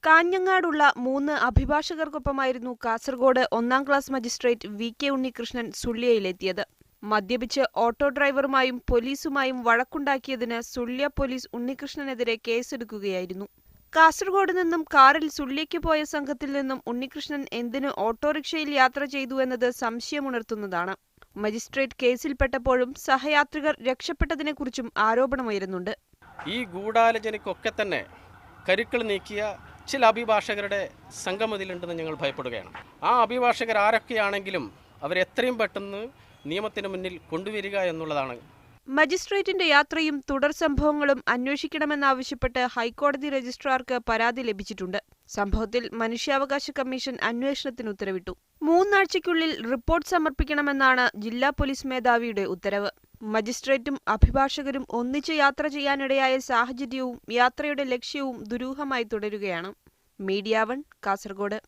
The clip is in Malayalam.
കാഞ്ഞങ്ങാടുള്ള 3 അഭിഭാഷകർക്കൊപ്പമായിരുന്നു കാസർഗോഡ് 1-ാം ക്ലാസ് മജിസ്ട്രേറ്റ് വി.കെ. ഉണ്ണികൃഷ്ണൻ സുള്ളിയയിലെത്തിയത്. മദ്യപിച്ച് ഓട്ടോ ഡ്രൈവറുമായും പോലീസുമായും വഴക്കുണ്ടാക്കിയതിന് സുള്ളിയ പോലീസ് ഉണ്ണികൃഷ്ണനെതിരെ കേസെടുക്കുകയായിരുന്നു. കാസർഗോഡ് നിന്നും കാറിൽ സുള്ളിയയ്ക്ക് പോയ സംഘത്തിൽ നിന്നും ഉണ്ണികൃഷ്ണൻ എന്തിന് ഓട്ടോറിക്ഷയിൽ യാത്ര ചെയ്തു എന്നത് സംശയമുണർത്തുന്നതാണ്. മജിസ്ട്രേറ്റ് കേസിൽപ്പെട്ടപ്പോഴും സഹയാത്രികർ രക്ഷപ്പെട്ടതിനെക്കുറിച്ചും ആരോപണമുയരുന്നുണ്ട്. ഈ ഗൂഢാലോചനയ്ക്കൊക്കെ തന്നെ കരുക്കൾ നീക്കിയ ചില അഭിഭാഷകരുടെ സംഘം ഇതിലുണ്ടെന്ന് ഞങ്ങൾ ഭയപ്പെടുകയാണ്. ആ അഭിഭാഷകർ ആരൊക്കെയാണെങ്കിലും അവരെത്രയും പെട്ടെന്ന് നിയമത്തിന് മുന്നിൽ കൊണ്ടുവരിക എന്നുള്ളതാണ്. മജിസ്ട്രേറ്റിന്റെ യാത്രയും തുടർ സംഭവങ്ങളും അന്വേഷിക്കണമെന്നാവശ്യപ്പെട്ട് ഹൈക്കോടതി രജിസ്ട്രാർക്ക് പരാതി ലഭിച്ചിട്ടുണ്ട്. സംഭവത്തിൽ മനുഷ്യാവകാശ കമ്മീഷൻ അന്വേഷണത്തിന് ഉത്തരവിട്ടു. 3 ആഴ്ചയ്ക്കുള്ളിൽ റിപ്പോർട്ട് സമർപ്പിക്കണമെന്നാണ് ജില്ലാ പോലീസ് മേധാവിയുടെ ഉത്തരവ്. മജിസ്ട്രേറ്റും അഭിഭാഷകരും ഒന്നിച്ച് യാത്ര ചെയ്യാനിടയായ സാഹചര്യവും യാത്രയുടെ ലക്ഷ്യവും ദുരൂഹമായി തുടരുകയാണ്. മീഡിയ 1 കാസർഗോഡ്.